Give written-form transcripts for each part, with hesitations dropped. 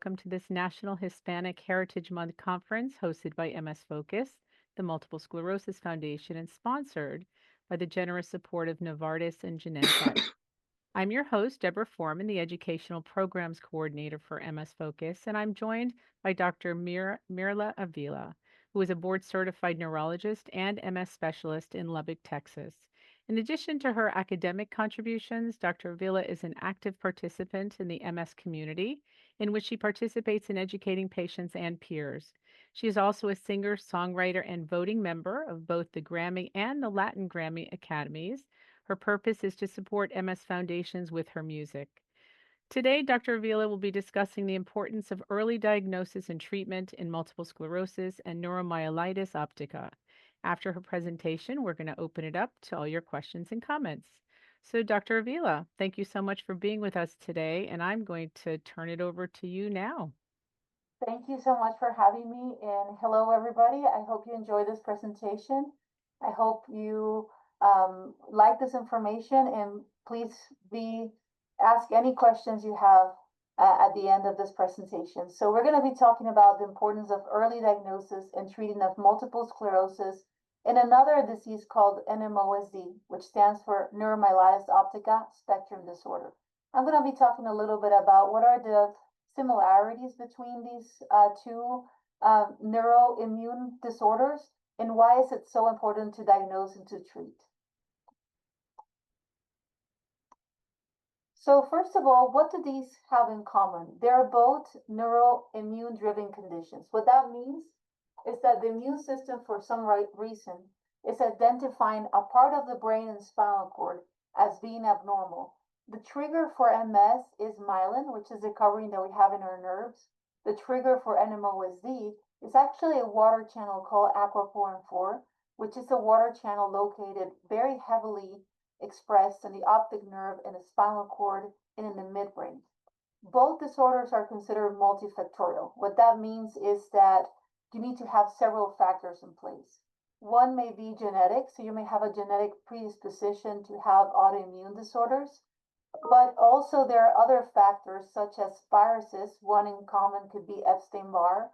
welcome to this National Hispanic Heritage Month conference hosted by MS Focus, the Multiple Sclerosis Foundation, and sponsored by the generous support of Novartis and Genentech. I'm your host, Deborah Foreman, the Educational Programs Coordinator for MS Focus, and I'm joined by Dr. Mirla Avila, who is a board certified neurologist and MS specialist in Lubbock, Texas. In addition to her academic contributions, Dr. Avila is an active participant in the MS community, in which she participates in educating patients and peers. She is also a singer, songwriter, and voting member of both the Grammy and the Latin Grammy Academies. Her purpose is to support MS foundations with her music. Today, Dr. Avila will be discussing the importance of early diagnosis and treatment in multiple sclerosis and neuromyelitis optica. After her presentation, we're going to open it up to all your questions and comments. So, Dr. Avila, thank you so much for being with us today, and I'm going to turn it over to you now. Thank you so much for having me, and hello everybody. I hope you enjoy this presentation. I hope you like this information, and please ask any questions you have at the end of this presentation. So we're going to be talking about the importance of early diagnosis and treating of multiple sclerosis and another disease called NMOSD, which stands for neuromyelitis optica spectrum disorder. I'm going to be talking a little bit about what are the similarities between these two neuroimmune disorders, and why is it so important to diagnose and to treat. So first of all, what do these have in common? They're both neuroimmune driven conditions. What that means is that the immune system, for some reason, is identifying a part of the brain and spinal cord as being abnormal. The trigger for MS is myelin, which is the covering that we have in our nerves. The trigger for NMOSD is actually a water channel called aquaporin 4, which is a water channel located very heavily expressed in the optic nerve and the spinal cord and in the midbrain. Both disorders are considered multifactorial. What that means is that you need to have several factors in place. One may be genetic, so you may have a genetic predisposition to have autoimmune disorders. But also there are other factors such as viruses. One in common could be Epstein-Barr.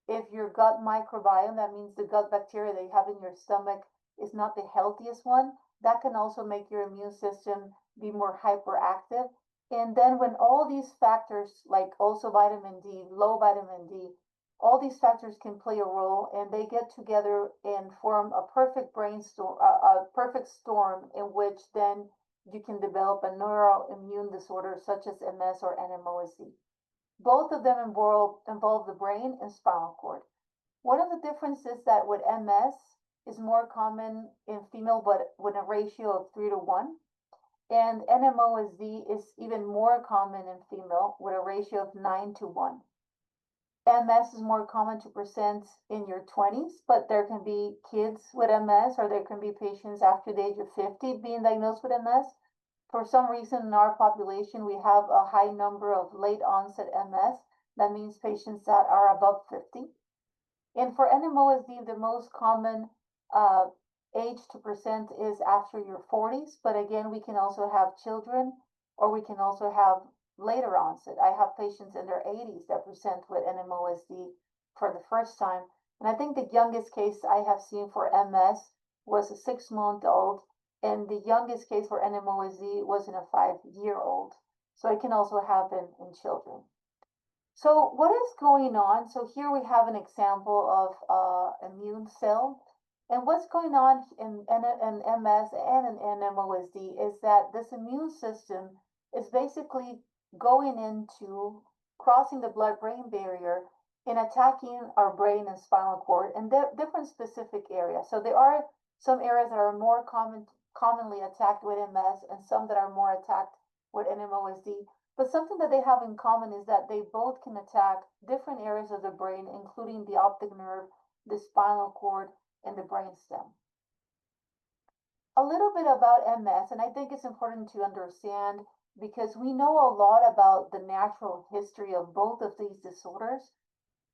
If your gut microbiome, that means the gut bacteria that you have in your stomach, is not the healthiest one, that can also make your immune system be more hyperactive. And then when all these factors, like also vitamin D, low vitamin D, all these factors can play a role, and they get together and form a perfect brainstorm, a perfect storm in which then you can develop a neuroimmune disorder such as MS or NMOSD. Both of them involve the brain and spinal cord. One of the differences is that with MS is more common in female, but with a ratio of 3 to 1. And NMOSD is even more common in female with a ratio of 9 to 1. MS is more common to present in your 20s, but there can be kids with MS, or there can be patients after the age of 50 being diagnosed with MS. For some reason in our population, we have a high number of late onset MS. That means patients that are above 50. And for NMOSD, the most common age to present is after your 40s, but again, we can also have children, or we can also have later onset. I have patients in their 80s that present with NMOSD for the first time. And I think the youngest case I have seen for MS was a 6-month-old, and the youngest case for NMOSD was in a 5-year-old. So it can also happen in children. So what is going on? So here we have an example of immune cell. And what's going on in MS and in NMOSD is that this immune system is basically going into crossing the blood-brain barrier and attacking our brain and spinal cord in different specific areas. So there are some areas that are more commonly attacked with MS and some that are more attacked with NMOSD. But something that they have in common is that they both can attack different areas of the brain, including the optic nerve, the spinal cord, and the brainstem. A little bit about MS, and I think it's important to understand because we know a lot about the natural history of both of these disorders,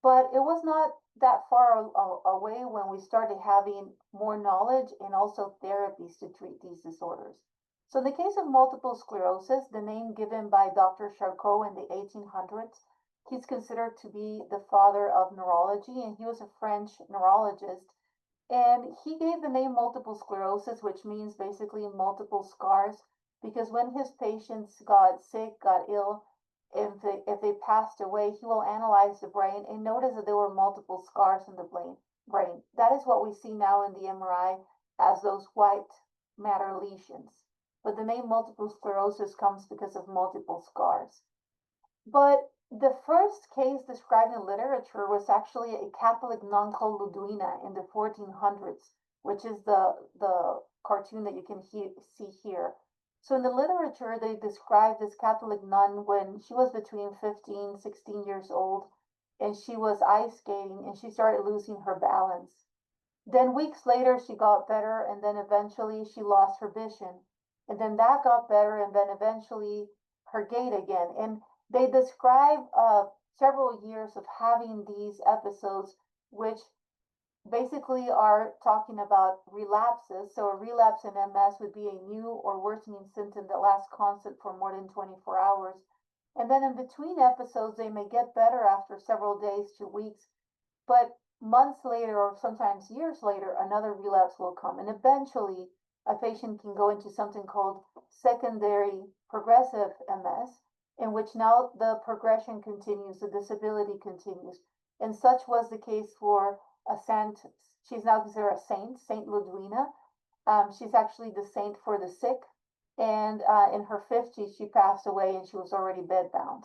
but it was not that far away when we started having more knowledge and also therapies to treat these disorders. So in the case of multiple sclerosis, the name given by Dr. Charcot in the 1800s, He's considered to be the father of neurology, and he was a French neurologist. And he gave the name multiple sclerosis, which means basically multiple scars, because when his patients got sick, got ill, if they passed away, he will analyze the brain and notice that there were multiple scars in the brain. That is what we see now in the MRI as those white matter lesions. But the name multiple sclerosis comes because of multiple scars. But the first case described in literature was actually a Catholic nun called Ludwina in the 1400s, which is the cartoon that you can see here. So in the literature, they describe this Catholic nun when she was between 15, 16 years old, and she was ice skating and she started losing her balance. Then weeks later, she got better, and then eventually she lost her vision. And then that got better, and then eventually her gait again. And they describe several years of having these episodes, which basically are talking about relapses. So a relapse in MS would be a new or worsening symptom that lasts constant for more than 24 hours. And then in between episodes, they may get better after several days to weeks, but months later or sometimes years later, another relapse will come. And eventually, a patient can go into something called secondary progressive MS, in which now the progression continues, the disability continues. And such was the case for a saint. She's now considered a saint, Saint Ludwina. She's actually the saint for the sick. And in her 50s, she passed away and she was already bedbound.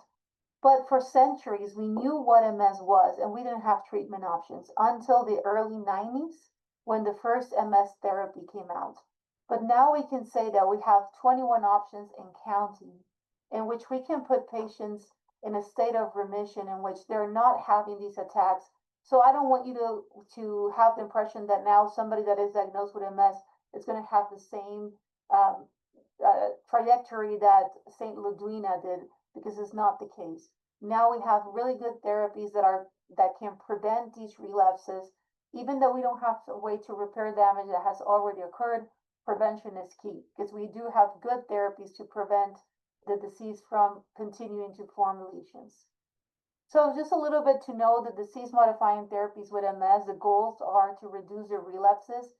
But for centuries, we knew what MS was, and we didn't have treatment options until the early 90s when the first MS therapy came out. But now we can say that we have 21 options and counting, in which we can put patients in a state of remission in which they're not having these attacks. So I don't want you to have the impression that now somebody that is diagnosed with MS is going to have the same trajectory that Saint Ludwina did, because it's not the case. Now we have really good therapies that can prevent these relapses. Even though we don't have a way to repair damage that has already occurred, prevention is key, because we do have good therapies to prevent the disease from continuing to form lesions. So just a little bit to know the disease-modifying therapies with MS, the goals are to reduce the relapses,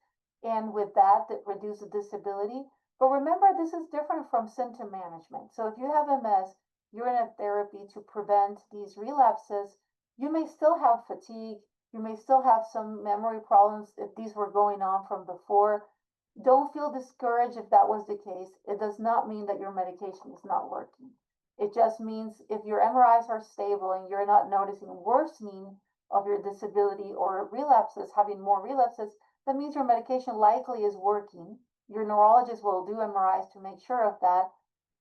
and with that reduce the disability. But remember, this is different from symptom management. So if you have MS, you're in a therapy to prevent these relapses. You may still have fatigue. You may still have some memory problems if these were going on from before. Don't feel discouraged if that was the case. It does not mean that your medication is not working. It just means if your MRIs are stable and you're not noticing worsening of your disability or relapses, having more relapses, that means your medication likely is working. Your neurologist will do MRIs to make sure of that,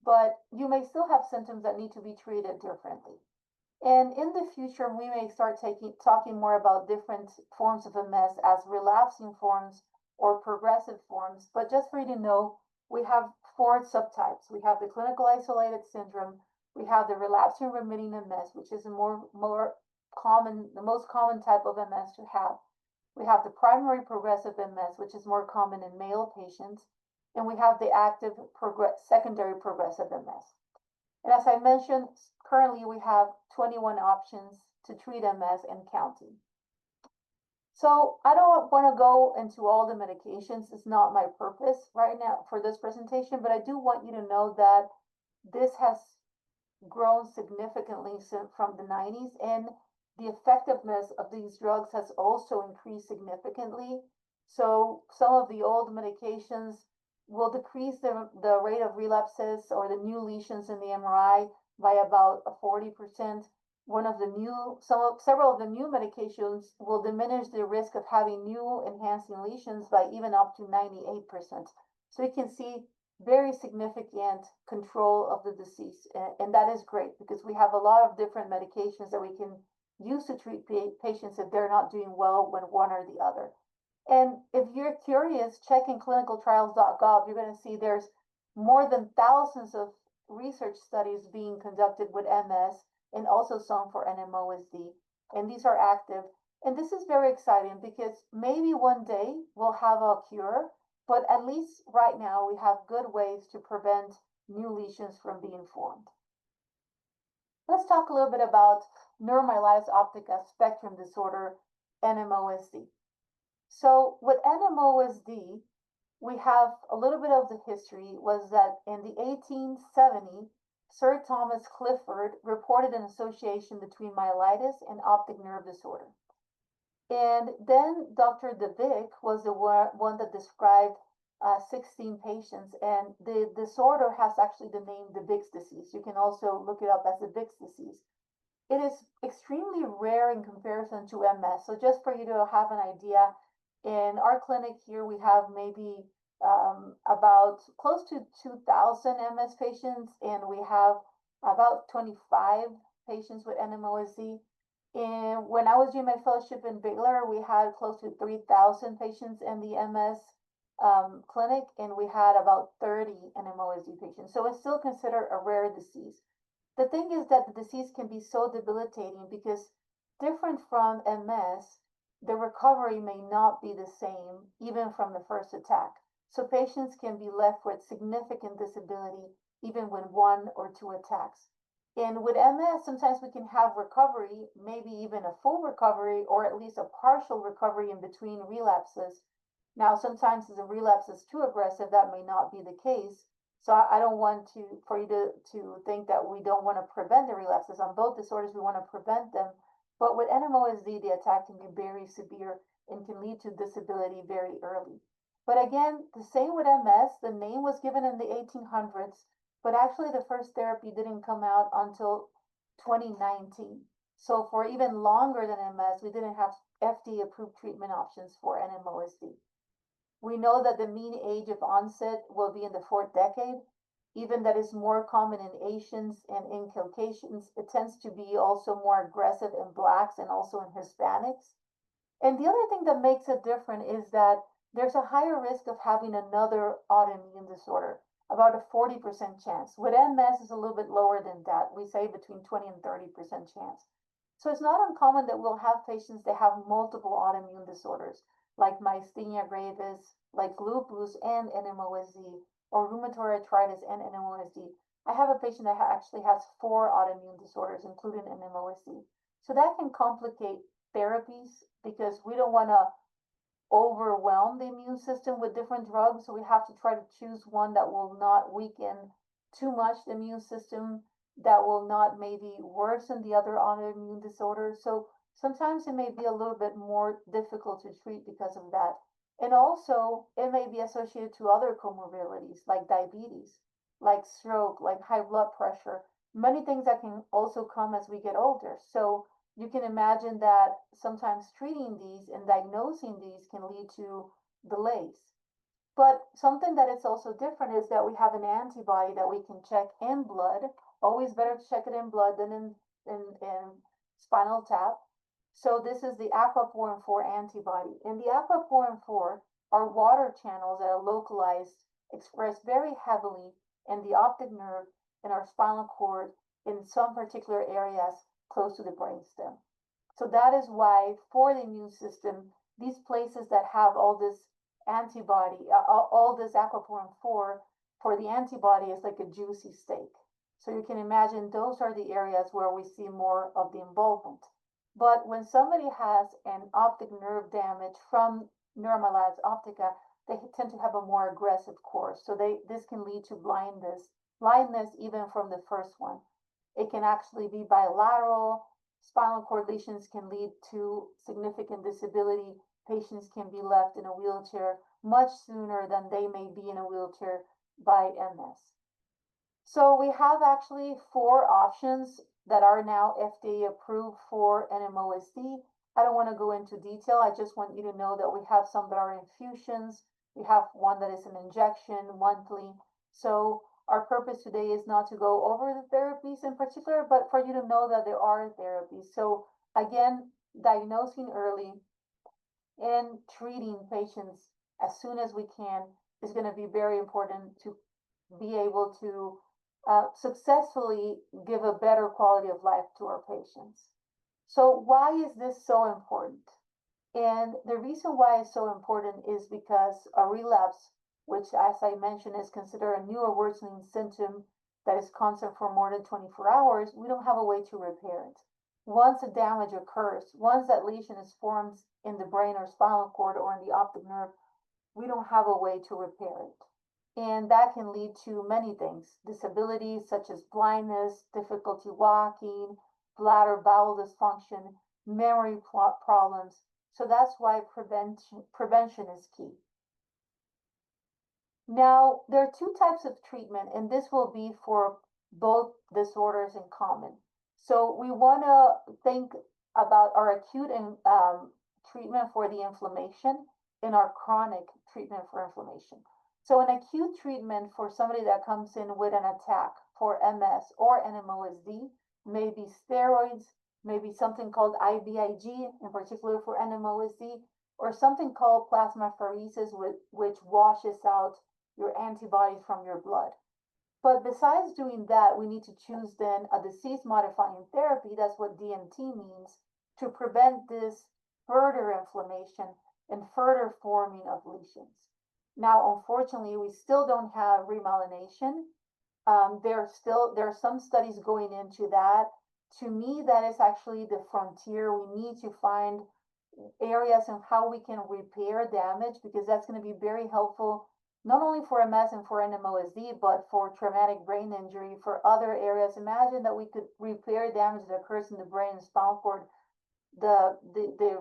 but you may still have symptoms that need to be treated differently. And in the future, we may start talking more about different forms of MS as relapsing forms or progressive forms. But just for you to know, we have 4 subtypes. We have the clinical isolated syndrome. We have the relapsing remitting MS, which is the most common type of MS to have. We have the primary progressive MS, which is more common in male patients. And we have the active secondary progressive MS. And as I mentioned, currently we have 21 options to treat MS and counting. So I don't want to go into all the medications. It's not my purpose right now for this presentation, but I do want you to know that this has grown significantly from the 90s, and the effectiveness of these drugs has also increased significantly. So some of the old medications will decrease the rate of relapses or the new lesions in the MRI by about 40%. Several of the new medications will diminish the risk of having new enhancing lesions by even up to 98%. So you can see very significant control of the disease. And that is great, because we have a lot of different medications that we can use to treat patients if they're not doing well with one or the other. And if you're curious, check in clinicaltrials.gov. You're going to see there's more than thousands of research studies being conducted with MS, and also some for NMOSD. And these are active. And this is very exciting, because maybe one day we'll have a cure, but at least right now we have good ways to prevent new lesions from being formed. Let's talk a little bit about neuromyelitis optica spectrum disorder, NMOSD. So with NMOSD, we have a little bit of the history was that in the 1870, Sir Thomas Clifford reported an association between myelitis and optic nerve disorder. And then Dr. De Vick was the one that described 16 patients, and the disorder has actually the name De Vick's disease. You can also look it up as De Vick's disease. It is extremely rare in comparison to MS. So just for you to have an idea, in our clinic here, we have maybe about close to 2,000 MS patients, and we have about 25 patients with NMOSD. And when I was doing my fellowship in Baylor, we had close to 3,000 patients in the MS clinic, and we had about 30 NMOSD patients. So it's still considered a rare disease. The thing is that the disease can be so debilitating because different from MS, the recovery may not be the same even from the first attack. So patients can be left with significant disability even with 1 or 2 attacks. And with MS, sometimes we can have recovery, maybe even a full recovery or at least a partial recovery in between relapses. Now, sometimes if the relapse is too aggressive, that may not be the case. So I don't want for you to think that we don't want to prevent the relapses. On both disorders, we want to prevent them. But with NMOSD, the attack can be very severe and can lead to disability very early. But again, the same with MS, the name was given in the 1800s, but actually the first therapy didn't come out until 2019. So for even longer than MS, we didn't have FDA-approved treatment options for NMOSD. We know that the mean age of onset will be in the 4th decade. Even that is more common in Asians and in Caucasians. It tends to be also more aggressive in Blacks and also in Hispanics. And the other thing that makes it different is that there's a higher risk of having another autoimmune disorder, about a 40% chance. With MS, it's a little bit lower than that. We say between 20 and 30% chance. So it's not uncommon that we'll have patients that have multiple autoimmune disorders, like myasthenia gravis, like lupus and NMOSD, or rheumatoid arthritis and NMOSD. I have a patient that actually has 4 autoimmune disorders, including NMOSD. So that can complicate therapies because we don't want to overwhelm the immune system with different drugs. So we have to try to choose one that will not weaken too much the immune system, that will not maybe worsen the other autoimmune disorders. So sometimes it may be a little bit more difficult to treat because of that. And also, it may be associated to other comorbidities like diabetes, like stroke, like high blood pressure, many things that can also come as we get older. So you can imagine that sometimes treating these and diagnosing these can lead to delays. But something that is also different is that we have an antibody that we can check in blood. Always better to check it in blood than in spinal tap. So this is the aquaporin 4 antibody. And the aquaporin 4 are water channels that are localized, expressed very heavily in the optic nerve, in our spinal cord, in some particular areas close to the brainstem. So that is why for the immune system, these places that have all this antibody, all this aquaporin 4, for the antibody is like a juicy steak. So you can imagine those are the areas where we see more of the involvement. But when somebody has an optic nerve damage from neuromyelitis optica, they tend to have a more aggressive course. So this can lead to blindness even from the first one. It can actually be bilateral. Spinal cord lesions can lead to significant disability. Patients can be left in a wheelchair much sooner than they may be in a wheelchair by MS. So we have actually 4 options that are now FDA approved for NMOSD. I don't want to go into detail. I just want you to know that we have some that are infusions. We have one that is an injection monthly. So our purpose today is not to go over the therapies in particular, but for you to know that there are therapies. So again, diagnosing early and treating patients as soon as we can is going to be very important to be able to successfully give a better quality of life to our patients. So why is this so important? And the reason why it's so important is because a relapse, which as I mentioned is considered a new or worsening symptom that is constant for more than 24 hours, we don't have a way to repair it. Once a damage occurs, once that lesion is formed in the brain or spinal cord or in the optic nerve, we don't have a way to repair it. And that can lead to many things, disabilities such as blindness, difficulty walking, bladder bowel dysfunction, memory problems. So that's why prevention is key. Now, there are two types of treatment, and this will be for both disorders in common. So we want to think about our acute treatment for the inflammation and our chronic treatment for inflammation. So an acute treatment for somebody that comes in with an attack for MS or NMOSD may be steroids, maybe something called IVIG, in particular for NMOSD, or something called plasmapheresis, which washes out your antibodies from your blood. But besides doing that, we need to choose then a disease-modifying therapy, that's what DMT means, to prevent this further inflammation and further forming of lesions. Now, unfortunately, we still don't have remyelination. There are some studies going into that. To me, that is actually the frontier. We need to find areas of how we can repair damage, because that's going to be very helpful, not only for MS and for NMOSD, but for traumatic brain injury, for other areas. Imagine that we could repair damage that occurs in the brain and spinal cord. The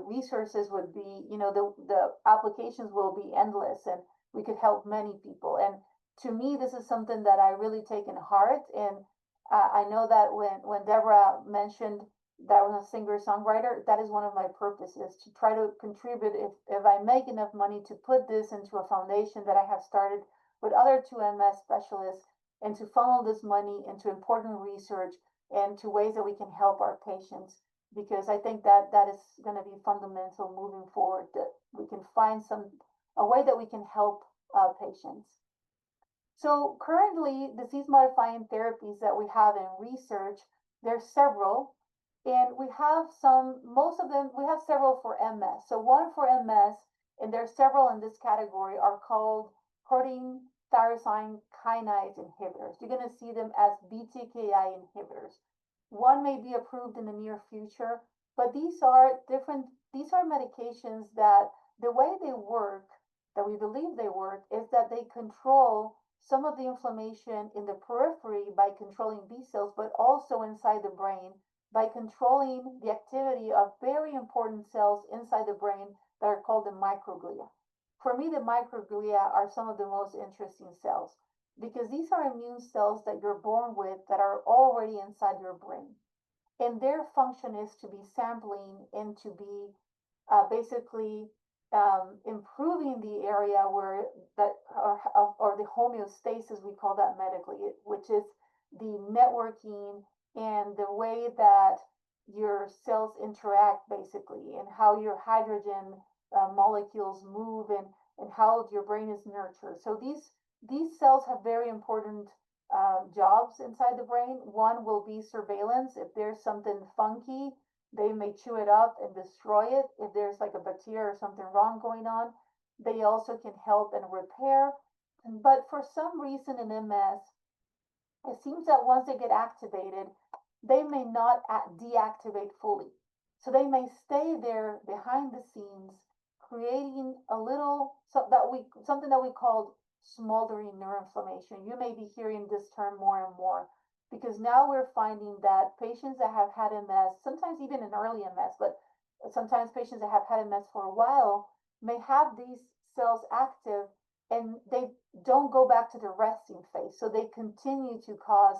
resources would be, the applications will be endless, and we could help many people. And to me, this is something that I really take in heart. And I know that when Deborah mentioned that I was a singer-songwriter, that is one of my purposes, to try to contribute, if I make enough money, to put this into a foundation that I have started with other two MS specialists, and to funnel this money into important research and to ways that we can help our patients, because I think that is going to be fundamental moving forward, that we can find a way that we can help patients. So currently, disease-modifying therapies that we have in research, there's several. And we have we have several for MS. So one for MS, and there's several in this category, are called protein tyrosine kinase inhibitors. You're going to see them as BTKI inhibitors. One may be approved in the near future, but these are medications that the way they work, that we believe they work, is that they control some of the inflammation in the periphery by controlling B cells, but also inside the brain by controlling the activity of very important cells inside the brain that are called the microglia. For me, the microglia are some of the most interesting cells, because these are immune cells that you're born with that are already inside your brain. And their function is to be sampling and to be basically improving the area or the homeostasis, we call that medically, which is the networking and the way that your cells interact, basically, and how your hydrogen molecules move, and how your brain is nurtured. So these cells have very important jobs inside the brain. One will be surveillance. If there's something funky, they may chew it up and destroy it. If there's like a bacteria or something wrong going on, they also can help and repair. But for some reason in MS, it seems that once they get activated, they may not deactivate fully. So they may stay there behind the scenes, creating something that we call smoldering neuroinflammation. You may be hearing this term more and more, because now we're finding that patients that have had MS, sometimes even in early MS, but sometimes patients that have had MS for a while, may have these cells active, and they don't go back to the resting phase. So they continue to cause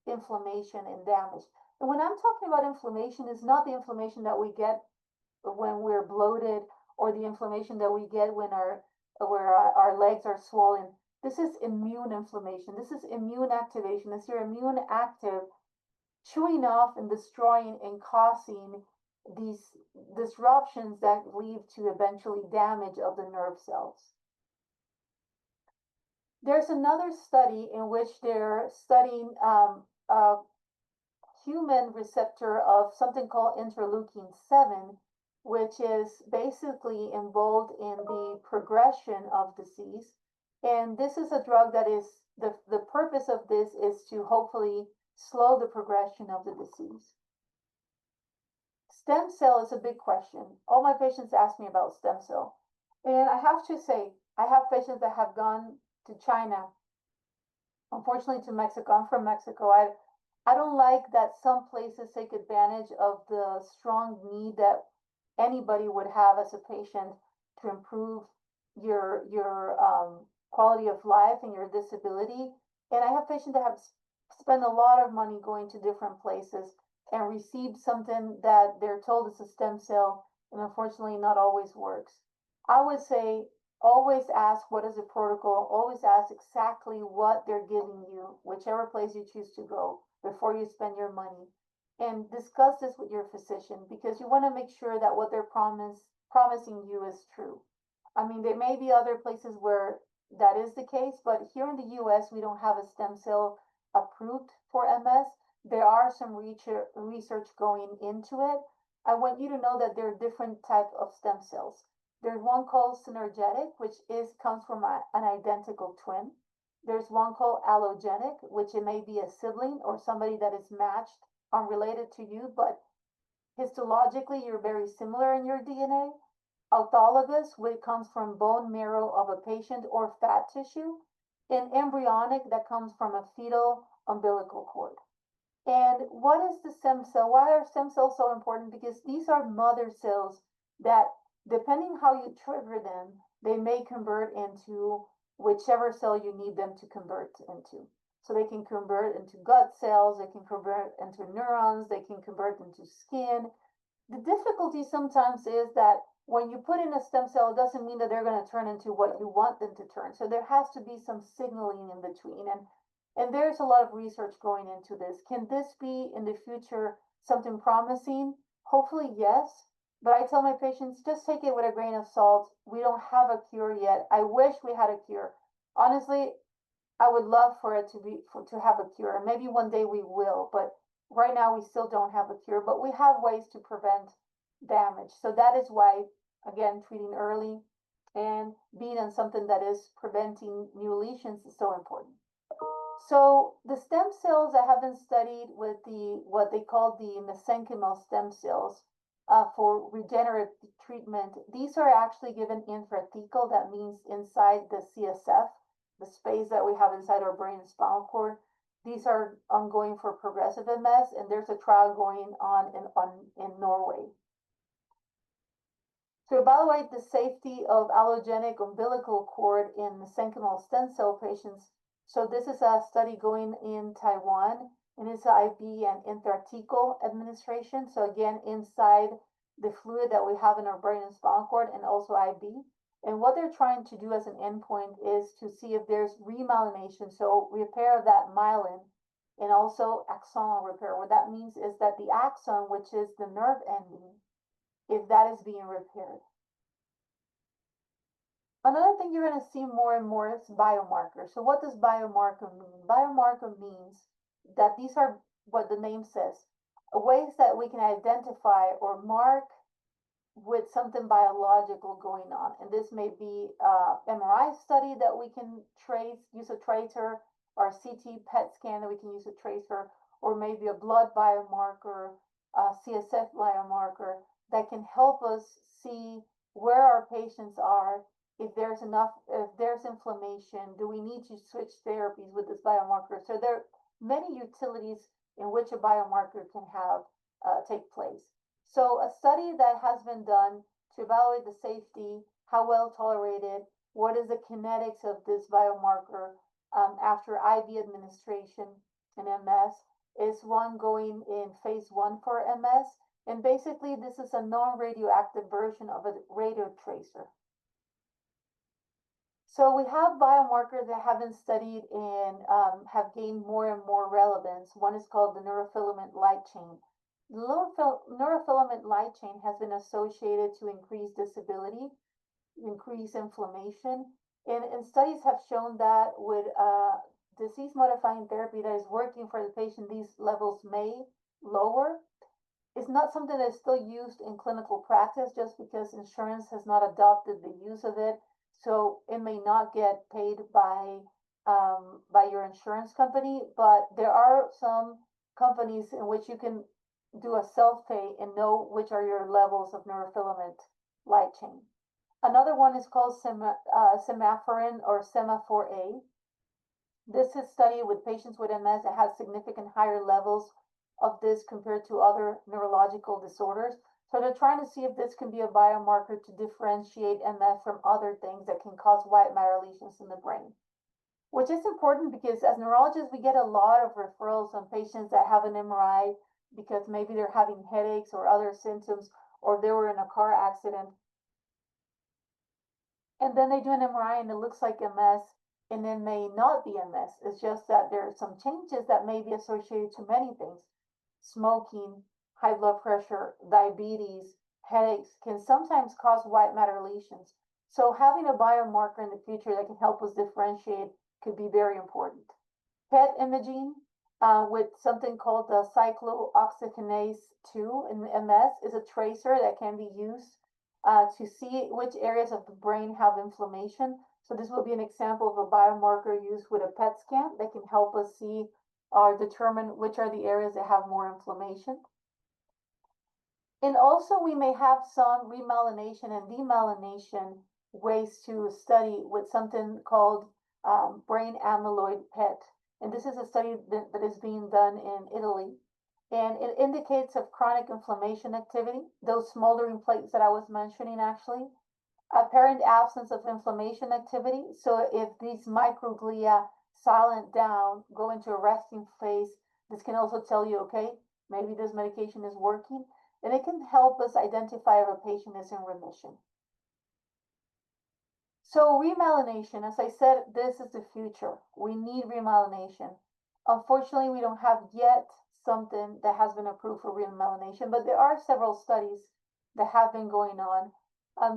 inflammation and damage. And when I'm talking about inflammation, it's not the inflammation that we get when we're bloated, or the inflammation that we get when our legs are swollen. This is immune inflammation. This is immune activation. It's your immune active chewing off and destroying and causing these disruptions that lead to eventually damage of the nerve cells. There's another study in which they're studying a human receptor of something called interleukin-7, which is basically involved in the progression of disease. And this is a drug that is the purpose of this is to hopefully slow the progression of the disease. Stem cell is a big question. All my patients ask me about stem cell. And I have to say, I have patients that have gone to China, unfortunately to Mexico. I'm from Mexico. I don't like that some places take advantage of the strong need that anybody would have as a patient to improve your quality of life and your disability. And I have patients that have spent a lot of money going to different places and received something that they're told is a stem cell, and unfortunately not always works. I would say always ask what is the protocol, always ask exactly what they're giving you, whichever place you choose to go, before you spend your money. And discuss this with your physician, because you want to make sure that what they're promising you is true. I mean, there may be other places where that is the case, but here in the US, we don't have a stem cell approved for MS. There are some research going into it. I want you to know that there are different types of stem cells. There's one called synergetic, which comes from an identical twin. There's one called allogenic, which it may be a sibling or somebody that is matched, unrelated to you, but histologically you're very similar in your DNA. Autologous, which comes from bone marrow of a patient or fat tissue. And embryonic, that comes from a fetal umbilical cord. And what is the stem cell? Why are stem cells so important? Because these are mother cells that, depending how you trigger them, they may convert into whichever cell you need them to convert into. So they can convert into gut cells, they can convert into neurons, they can convert into skin. The difficulty sometimes is that when you put in a stem cell, it doesn't mean that they're going to turn into what you want them to turn. So there has to be some signaling in between. And there's a lot of research going into this. Can this be in the future something promising? Hopefully, yes. But I tell my patients, just take it with a grain of salt. We don't have a cure yet. I wish we had a cure. Honestly, I would love for it to have a cure. And maybe one day we will, but right now we still don't have a cure. But we have ways to prevent damage. So that is why, again, treating early and being on something that is preventing new lesions is so important. So the stem cells that have been studied with what they call the mesenchymal stem cells for regenerative treatment, these are actually given intrathecal. That means inside the CSF, the space that we have inside our brain and spinal cord. These are ongoing for progressive MS, and there's a trial going on in Norway. To evaluate the safety of allogenic umbilical cord in mesenchymal stem cell patients, so this is a study going in Taiwan, and it's IV and intrathecal administration. So again, inside the fluid that we have in our brain and spinal cord, and also IV. And what they're trying to do as an endpoint is to see if there's remyelination, so repair of that myelin, and also axonal repair. What that means is that the axon, which is the nerve ending, if that is being repaired. Another thing you're going to see more and more is biomarkers. So what does biomarker mean? Biomarker means that these are what the name says, ways that we can identify or mark with something biological going on. And this may be MRI study that we can use a tracer, or CT PET scan that we can use a tracer, or maybe a blood biomarker, CSF biomarker that can help us see where our patients are, if there's inflammation, do we need to switch therapies with this biomarker? So there are many utilities in which a biomarker can take place. So a study that has been done to evaluate the safety, how well tolerated, what is the kinetics of this biomarker after IV administration in MS, is one going in phase 1 for MS. And basically, this is a non-radioactive version of a radio tracer. So we have biomarkers that have been studied and have gained more and more relevance. One is called the neurofilament light chain. The neurofilament light chain has been associated to increased disability, increased inflammation, and studies have shown that with disease-modifying therapy that is working for the patient, these levels may lower. It's not something that's still used in clinical practice just because insurance has not adopted the use of it. So it may not get paid by by your insurance company, but there are some companies in which you can do a self-pay and know which are your levels of neurofilament light chain. Another one is called semaphorin or semaphore A. This is studied with patients with MS that have significant higher levels of this compared to other neurological disorders. So they're trying to see if this can be a biomarker to differentiate MS from other things that can cause white matter lesions in the brain. Which is important because as neurologists, we get a lot of referrals on patients that have an MRI because maybe they're having headaches or other symptoms, or they were in a car accident. And then they do an MRI and it looks like MS, and it may not be MS. It's just that there are some changes that may be associated to many things. Smoking, high blood pressure, diabetes, headaches can sometimes cause white matter lesions. So having a biomarker in the future that can help us differentiate could be very important. PET imaging with something called the cyclooxygenase 2 in MS is a tracer that can be used to see which areas of the brain have inflammation. So this will be an example of a biomarker used with a PET scan that can help us see or determine which are the areas that have more inflammation. And also we may have some remyelination and demyelination ways to study with something called brain amyloid PET. And this is a study that is being done in Italy. And it indicates of chronic inflammation activity, those smoldering plates that I was mentioning actually, apparent absence of inflammation activity. So if these microglia silent down, go into a resting phase, this can also tell you, okay, maybe this medication is working, and it can help us identify if a patient is in remission. So remyelination, as I said, this is the future. We need remyelination. Unfortunately, we don't have yet something that has been approved for remyelination, but there are several studies that have been going on.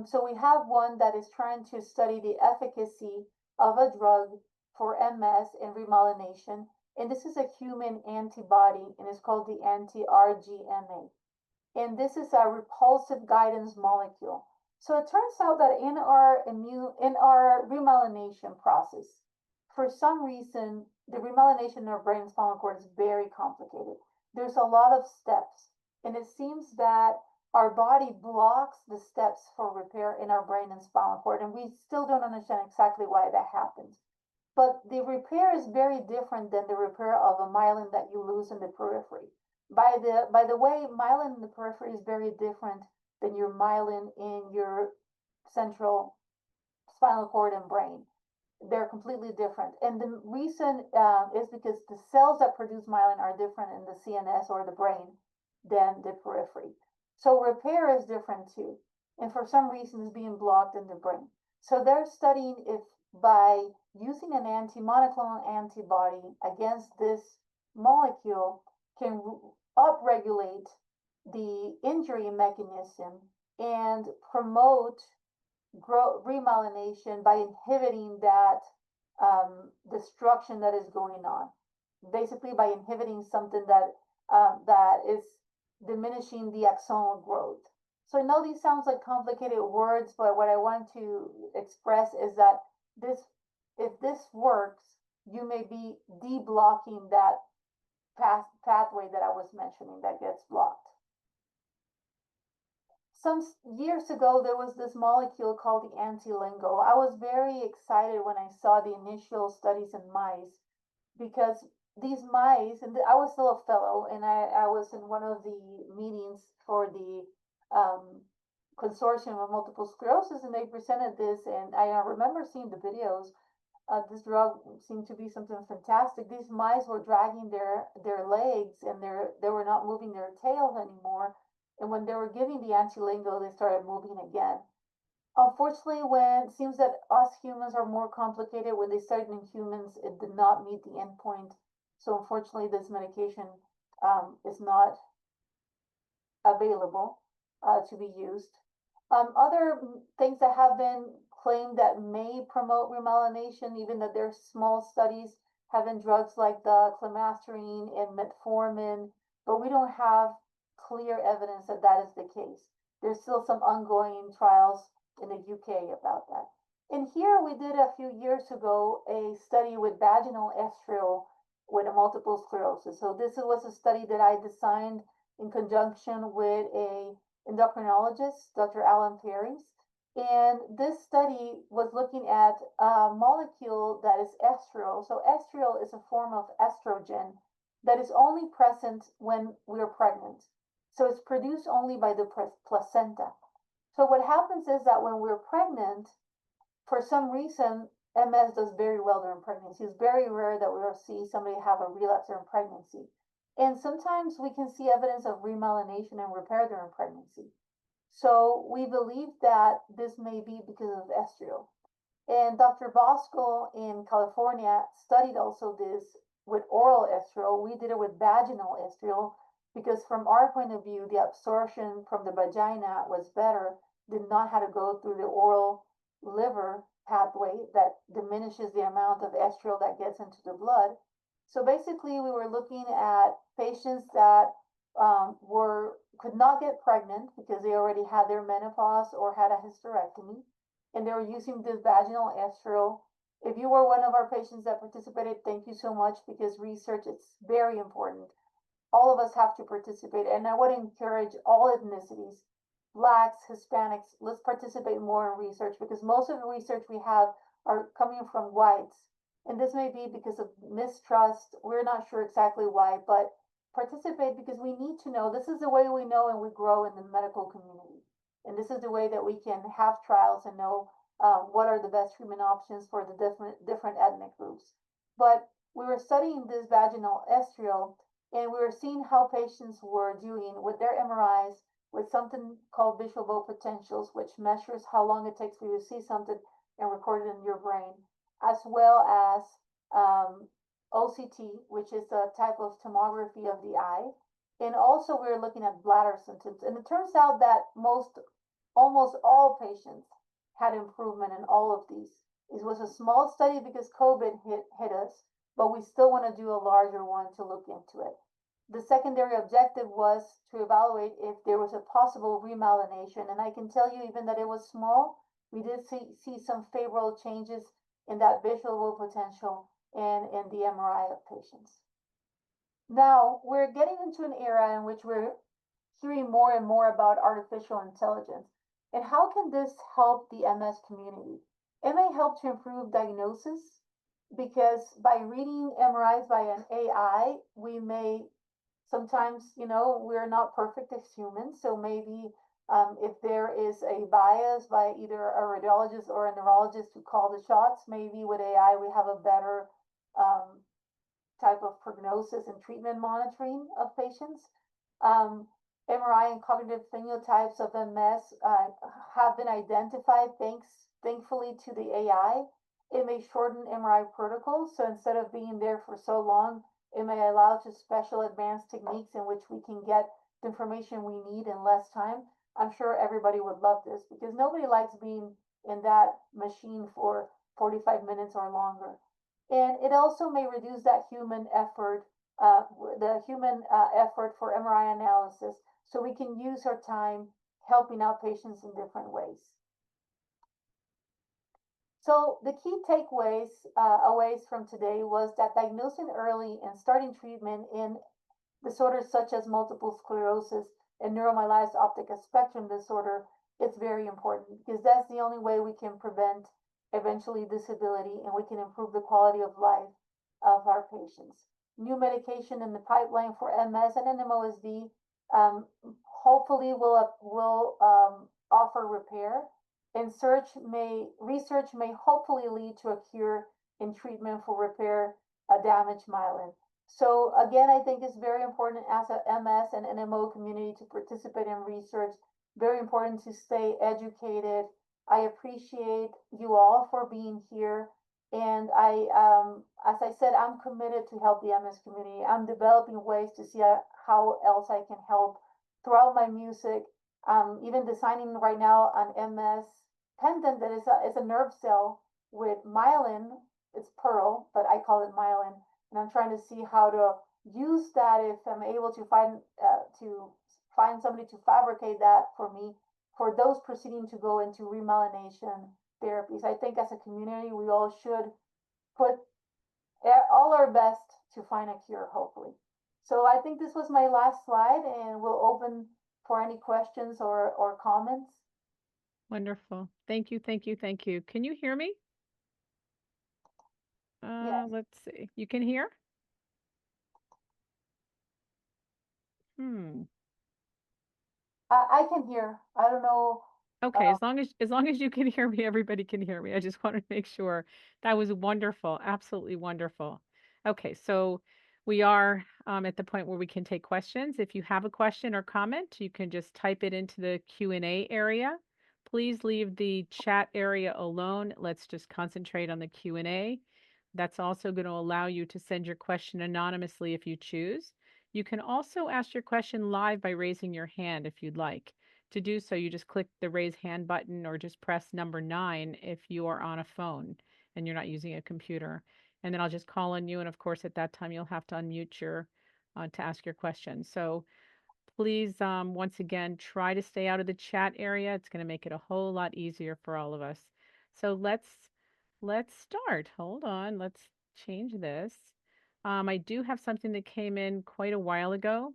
So we have one that is trying to study the efficacy of a drug for MS and remyelination, and this is a human antibody, and it's called the anti-RGMA. And this is a repulsive guidance molecule. So it turns out that in our remyelination process, for some reason, the remyelination in our brain and spinal cord is very complicated. There's a lot of steps, and it seems that our body blocks the steps for repair in our brain and spinal cord, and we still don't understand exactly why that happens. But the repair is very different than the repair of a myelin that you lose in the periphery. By the way, myelin in the periphery is very different than your myelin in your central spinal cord and brain. They're completely different. And the reason is because the cells that produce myelin are different in the CNS or the brain than the periphery. So repair is different too. And for some reason it's being blocked in the brain. So they're studying if by using an monoclonal antibody against this molecule can upregulate the injury mechanism and promote remyelination by inhibiting that destruction that is going on. Basically, by inhibiting something that is diminishing the axonal growth. So I know these sounds like complicated words, but what I want to express is that if this works, you may be deblocking that pathway that I was mentioning that gets blocked. Some years ago, there was this molecule called the anti-lingo. I was very excited when I saw the initial studies in mice because these mice, and I was still a fellow, and I was in one of the meetings for the consortium of multiple sclerosis, and they presented this, and I remember seeing the videos. This drug seemed to be something fantastic. These mice were dragging their legs, and they were not moving their tails anymore. And when they were giving the anti-lingo, they started moving again. Unfortunately, when it seems that us humans are more complicated, when they started in humans, it did not meet the endpoint. So unfortunately, this medication is not available to be used. Other things that have been claimed that may promote remyelination, even though there's small studies, have been drugs like the clemastine and metformin, but we don't have clear evidence that that is the case. There's still some ongoing trials in the UK about that. And here we did a few years ago a study with vaginal estriol with a multiple sclerosis. So this was a study that I designed in conjunction with a endocrinologist, Dr. Alan Perry's. And this study was looking at a molecule that is estriol. So estriol is a form of estrogen that is only present when we're pregnant. So it's produced only by the placenta. So what happens is that when we're pregnant, for some reason, MS does very well during pregnancy. It's very rare that we'll see somebody have a relapse during pregnancy. And sometimes we can see evidence of remyelination and repair during pregnancy. So we believe that this may be because of estriol. And Dr. Bosco in California studied also this with oral estriol. We did it with vaginal estriol because from our point of view, the absorption from the vagina was better, did not have to go through the oral liver pathway that diminishes the amount of estriol that gets into the blood. So basically, we were looking at patients that could not get pregnant because they already had their menopause or had a hysterectomy, and they were using this vaginal estriol. If you were one of our patients that participated, thank you so much, because research is very important. All of us have to participate, and I would encourage all ethnicities, Blacks, Hispanics, let's participate more in research, because most of the research we have are coming from whites. And this may be because of mistrust. We're not sure exactly why, but participate because we need to know. This is the way we know and we grow in the medical community. And this is the way that we can have trials and know what are the best treatment options for the different ethnic groups. But we were studying this vaginal estriol, and we were seeing how patients were doing with their MRIs with something called visual low potentials, which measures how long it takes for you to see something and record it in your brain, as well as OCT, which is a type of tomography of the eye. And also we're looking at bladder symptoms. And it turns out that almost all patients had improvement in all of these. It was a small study because COVID hit us, but we still want to do a larger one to look into it. The secondary objective was to evaluate if there was a possible remyelination. And I can tell you, even that it was small, we did see some favorable changes in that visual potential and in the MRI of patients. Now, we're getting into an era in which we're hearing more and more about artificial intelligence. And how can this help the MS community? It may help to improve diagnosis, because by reading MRIs by an AI, we may sometimes, we're not perfect as humans. So maybe if there is a bias by either a radiologist or a neurologist to call the shots, maybe with AI we have a better type of prognosis and treatment monitoring of patients. MRI and cognitive phenotypes of MS have been identified thankfully to the AI. It may shorten MRI protocols. So instead of being there for so long, it may allow to special advanced techniques in which we can get the information we need in less time. I'm sure everybody would love this, because nobody likes being in that machine for 45 minutes or longer. And it also may reduce that human effort, effort for MRI analysis, so we can use our time helping out patients in different ways. So the key takeaways from today was that diagnosing early and starting treatment in disorders such as multiple sclerosis and neuromyelitis optica spectrum disorder is very important, because that's the only way we can prevent eventually disability, and we can improve the quality of life of our patients. New medication in the pipeline for MS and NMOSD hopefully will offer repair. And research may hopefully lead to a cure and treatment for repair damaged myelin. So again, I think it's very important as a MS and NMO community to participate in research. Very important to stay educated. I appreciate you all for being here. And as I said, I'm committed to help the MS community. I'm developing ways to see how else I can help throughout my music. Even designing right now an MS pendant that is a nerve cell with myelin. It's pearl, but I call it myelin. And I'm trying to see how to use that, if I'm able to find somebody to fabricate that for me, for those proceeding to go into remyelination therapies. I think as a community, we all should put all our best to find a cure, hopefully. So I think this was my last slide, and we'll open for any questions or comments. Wonderful. Thank you, thank you, thank you. Can you hear me? Yes, Let's see. You can hear? Hmm. I can hear. I don't know. Okay, Uh, as long as you can hear me, everybody can hear me. I just wanted to make sure. That was wonderful. Absolutely wonderful. Okay, so we are at the point where we can take questions. If you have a question or comment, you can just type it into the Q&A area. Please leave the chat area alone. Let's just concentrate on the Q&A. That's also going to allow you to send your question anonymously if you choose. You can also ask your question live by raising your hand if you'd like. To do so, you just click the raise hand button or just press number 9 if you are on a phone and you're not using a computer. And then I'll just call on you. And of course, at that time, you'll have to unmute your to ask your question. So please, once again, try to stay out of the chat area. It's going to make it a whole lot easier for all of us. So let's start. Hold on. Let's change this. I do have something that came in quite a while ago.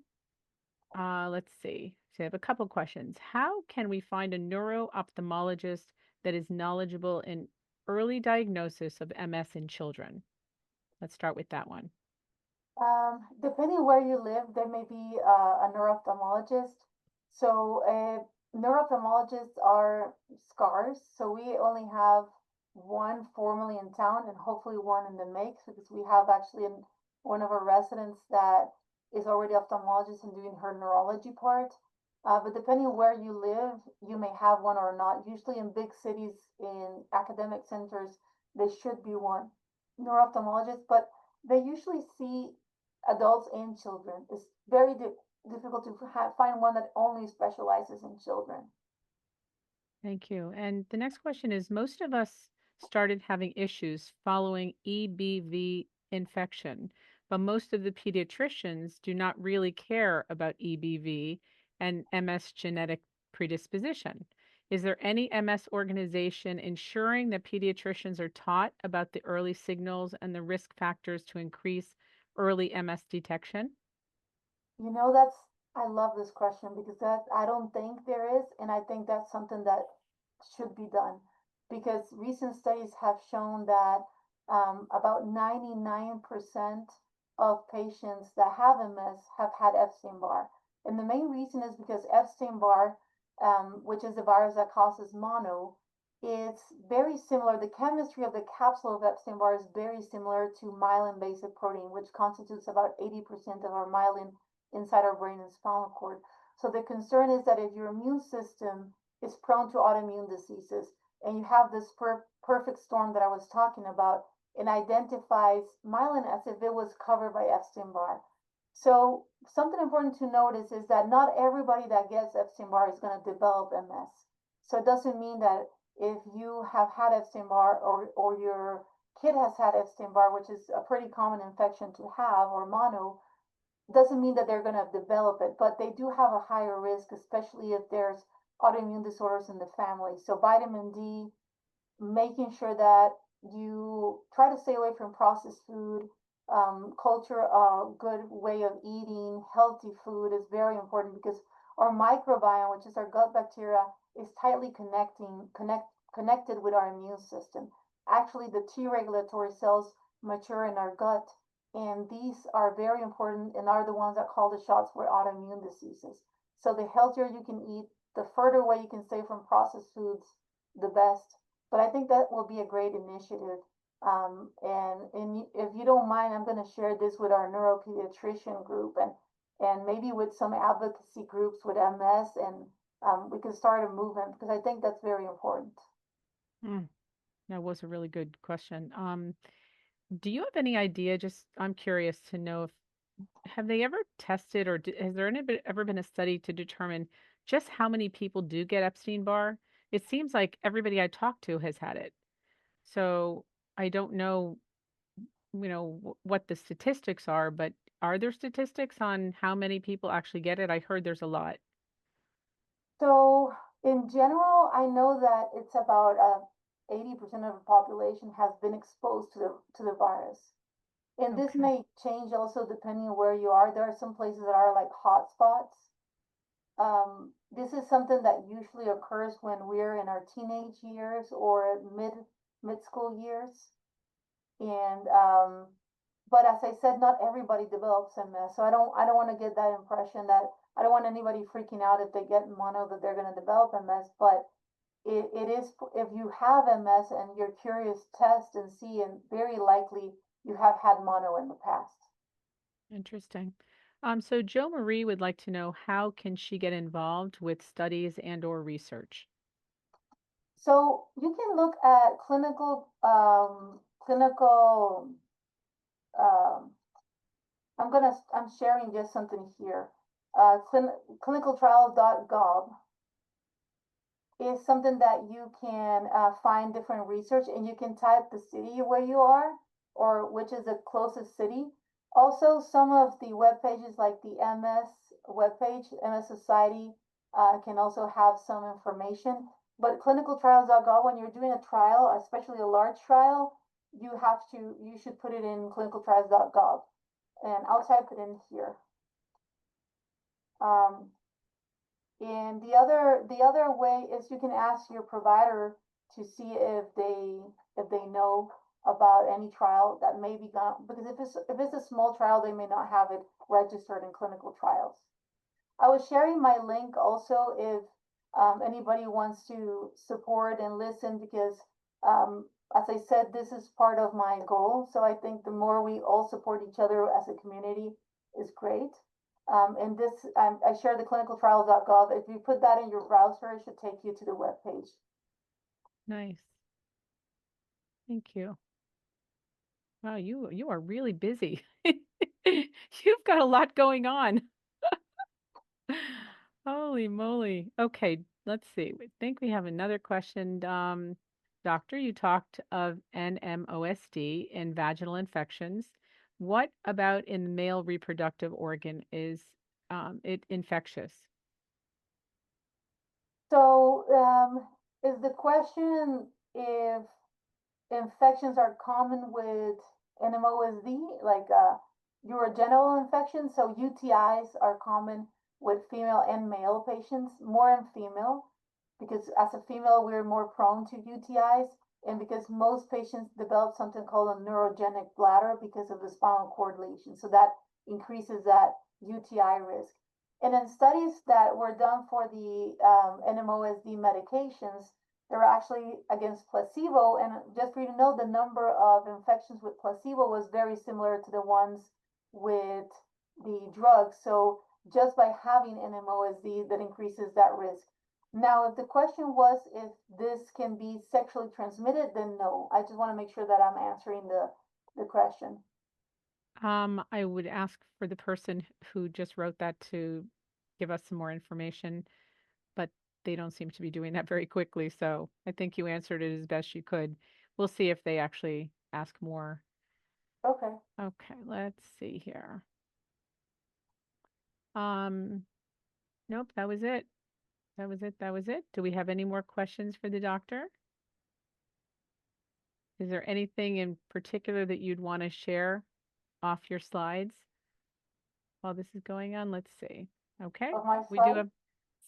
Let's see. So I have a couple questions. How can we find a neuro-ophthalmologist that is knowledgeable in early diagnosis of MS in children? Let's start with that one. Depending where you live, there may be a neuro-ophthalmologist. So neuro-ophthalmologists are scarce. So we only have one formally in town and hopefully one in the makes, because we have actually one of our residents that is already ophthalmologist and doing her neurology part. But depending where you live, you may have one or not. Usually in big cities, in academic centers, there should be one neuro-ophthalmologist, but they usually see adults and children. It's very difficult to find one that only specializes in children. Thank you. And the next question is, most of us started having issues following EBV infection, but most of the pediatricians do not really care about EBV and MS genetic predisposition. Is there any MS organization ensuring that pediatricians are taught about the early signals and the risk factors to increase early MS detection? You know, I love this question because I don't think there is, and I think that's something that should be done, because recent studies have shown that about 99% of patients that have MS have had Epstein-Barr. And the main reason is because Epstein-Barr, which is a virus that causes mono, it's very similar. The chemistry of the capsule of Epstein-Barr is very similar to myelin basic protein, which constitutes about 80% of our myelin inside our brain and spinal cord. So the concern is that if your immune system is prone to autoimmune diseases and you have this perfect storm that I was talking about, it identifies myelin as if it was covered by Epstein-Barr. So something important to notice is that not everybody that gets Epstein-Barr is going to develop MS. So it doesn't mean that if you have had Epstein-Barr or your kid has had Epstein-Barr, which is a pretty common infection to have, or mono, doesn't mean that they're going to develop it, but they do have a higher risk, especially if there's autoimmune disorders in the family. So vitamin D, making sure that you try to stay away from processed food, culture a good way of eating healthy food is very important, because our microbiome, which is our gut bacteria, is tightly connected with our immune system. Actually, the T regulatory cells mature in our gut, and these are very important and are the ones that call the shots for autoimmune diseases. So the healthier you can eat, the further away you can stay from processed foods, the best. But I think that will be a great initiative. And if you don't mind, I'm going to share this with our neuropediatrician group and maybe with some advocacy groups with MS, and we can start a movement, because I think that's very important. Hmm, that was a really good question. Do you have any idea? Just I'm curious to know if have they ever tested or has there ever been a study to determine just how many people do get Epstein-Barr? It seems like everybody I talk to has had it. So I don't know, what the statistics are, but are there statistics on how many people actually get it? I heard there's a lot. So in general, I know that it's about 80% of the population has been exposed to the virus. And this Okay. may change also depending on where you are. There are some places that are like hotspots. This is something that usually occurs when we're in our teenage years or mid school years. And but as I said, not everybody develops MS. So I don't want to get that impression that I don't want anybody freaking out if they get mono that they're going to develop MS. But it is, if you have MS and you're curious, test and see, and very likely you have had mono in the past. Interesting. So Jo Marie would like to know, how can she get involved with studies and or research? So you can look at clinical, um, I'm sharing just something here. Clinicaltrials.gov is something that you can find different research, and you can type the city where you are or which is the closest city. Also, some of the web pages like the MS webpage, MS Society, can also have some information. But clinicaltrials.gov, when you're doing a trial, especially a large trial, you should put it in clinicaltrials.gov. And I'll type it in here. And the other way is you can ask your provider to see if they know about any trial that may be gone, because if it's a small trial, they may not have it registered in clinical trials. I was sharing my link also if anybody wants to support and listen, because as I said, this is part of my goal. So I think the more we all support each other as a community is great. And this, I share the clinicaltrials.gov. If you put that in your browser, it should take you to the web page. Nice. Thank you. Wow, you are really busy. You've got a lot going on. Holy moly. Okay, let's see. I think we have another question. Doctor, you talked of NMOSD in vaginal infections. What about in the male reproductive organ? Is it infectious? So, is the question if infections are common with NMOSD, like urogenital infections? So UTIs are common with female and male patients, more in female, because as a female, we're more prone to UTIs, and because most patients develop something called a neurogenic bladder because of the spinal cord lesion. So that increases that UTI risk. And in studies that were done for the NMOSD medications, they're actually against placebo. And just for you to know, the number of infections with placebo was very similar to the ones with the drugs. So just by having NMOSD, that increases that risk. Now, if the question was if this can be sexually transmitted, then no. I just want to make sure that I'm answering the question. I would ask for the person who just wrote that to give us some more information, but they don't seem to be doing that very quickly. So I think you answered it as best you could. We'll see if they actually ask more. Okay. Okay, let's see here. Um, nope, that was it. That was it. That was it. Do we have any more questions for the doctor? Is there anything in particular that you'd want to share off your slides while this is going on? Let's see. Okay, Of my we do slide? have,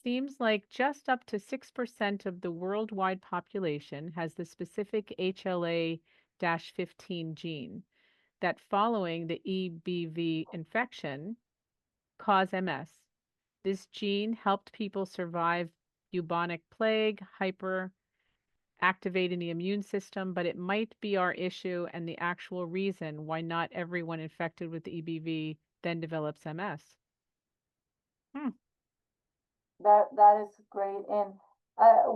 seems like just up to 6% of the worldwide population has the specific HLA-15 gene that, following the EBV infection, cause MS. This gene helped people survive bubonic plague, activating the immune system, but it might be our issue and the actual reason why not everyone infected with the EBV then develops MS. Hmm. That is great. And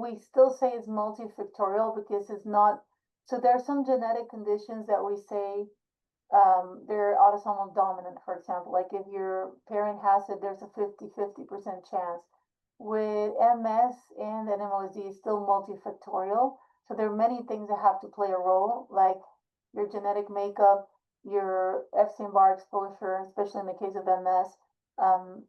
we still say it's multifactorial because it's not. So there are some genetic conditions that we say they're autosomal dominant, for example. Like if your parent has it, there's a 50% chance. With MS and NMOSD, it's still multifactorial. So there are many things that have to play a role, like your genetic makeup, your Epstein-Barr exposure, especially in the case of MS,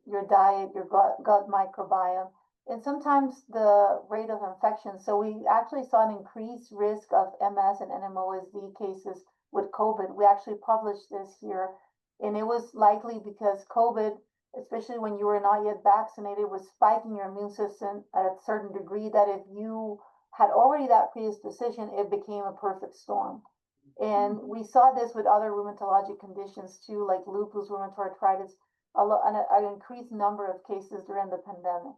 your diet, your gut microbiome. and sometimes the rate of infection. So we actually saw an increased risk of MS and NMOSD cases with COVID. We actually published this here, and it was likely because COVID, especially when you were not yet vaccinated, was spiking your immune system at a certain degree that if you had already that predisposition, it became a perfect storm. And we saw this with other rheumatologic conditions too, like lupus, rheumatoid arthritis, an increased number of cases during the pandemic.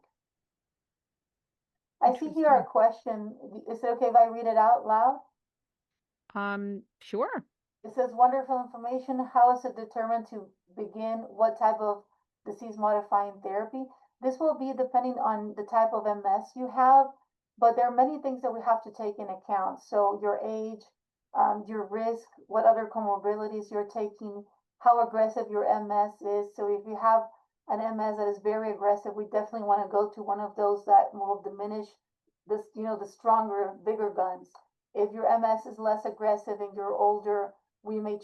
I see here a Interesting. question. Is it okay if I read it out loud? Sure. It says wonderful information. How is it determined to begin what type of disease modifying therapy? This will be depending on the type of MS you have, but there are many things that we have to take in account. So your age, your risk, what other comorbidities you're taking, how aggressive your MS is. So if you have an MS that is very aggressive, we definitely want to go to one of those that will diminish this, the stronger, bigger guns. If your MS is less aggressive and you're older, we may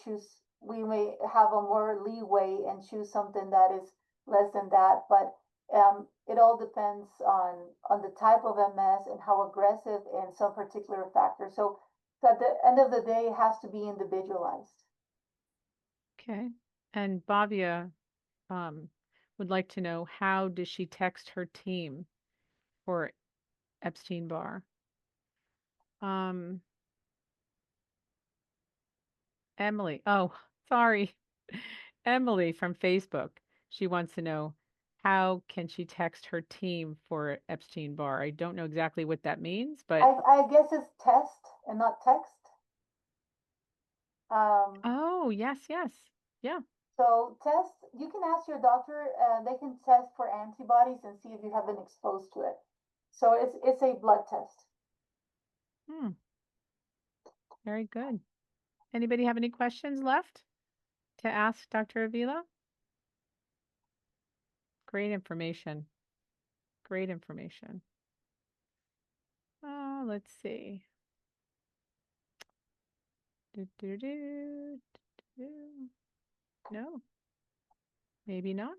have a more leeway and choose something that is less than that. But it all depends on the type of MS and how aggressive and some particular factors. So at the end of the day, it has to be individualized. Okay. And Bavia um, would like to know, how does she text her team for Epstein-Barr? Um, Emily. Oh, sorry. Emily from Facebook. She wants to know, how can she text her team for Epstein-Barr? I don't know exactly what that means, but I guess it's test and not text. Um, oh, yes, yes. Yeah. so test, you can ask your doctor, they can test for antibodies and see if you have been exposed to it. So it's a blood test. Hmm, very good. Anybody have any questions left to ask Dr. Avila? Great information. Great information. Let's see. Do, do, do, do. No, maybe not.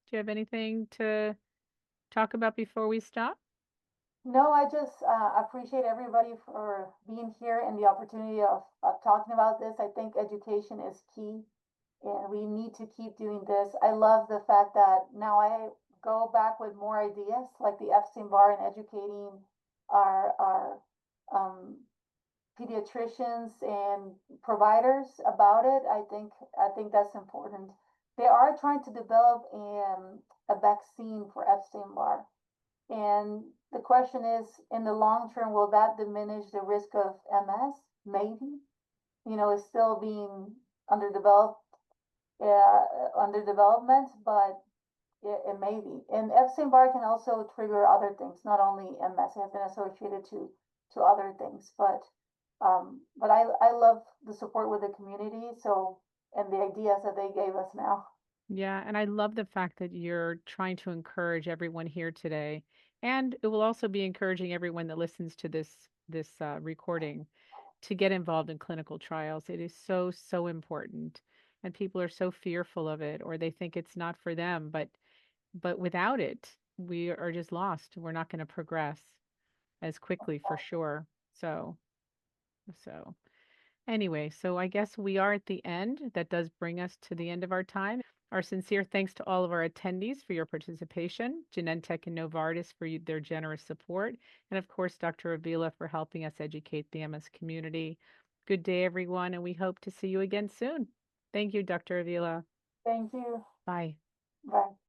Do you have anything to talk about before we stop? No, I just appreciate everybody for being here and the opportunity of talking about this. I think education is key and we need to keep doing this. I love the fact that now I go back with more ideas like the Epstein Barr and educating our um, pediatricians and providers about it. I think that's important. They are trying to develop a vaccine for Epstein Barr. And the question is, in the long term, will that diminish the risk of MS? Maybe. It's still being underdeveloped, under development, but it may be. And Epstein-Barr can also trigger other things, not only MS. It has been associated to other things, but I love the support with the community. So and the ideas that they gave us now. Yeah, and I love the fact that you're trying to encourage everyone here today. And it will also be encouraging everyone that listens to this recording to get involved in clinical trials. It is so, so important. And people are so fearful of it, or they think it's not for them. But without it, we are just lost. We're not going to progress as quickly for sure. So anyway, so I guess we are at the end. That does bring us to the end of our time. Our sincere thanks to all of our attendees for your participation, Genentech and Novartis for their generous support, and of course, Dr. Avila for helping us educate the MS community. Good day, everyone, and we hope to see you again soon. Thank you, Dr. Avila. Thank you. Bye. Bye.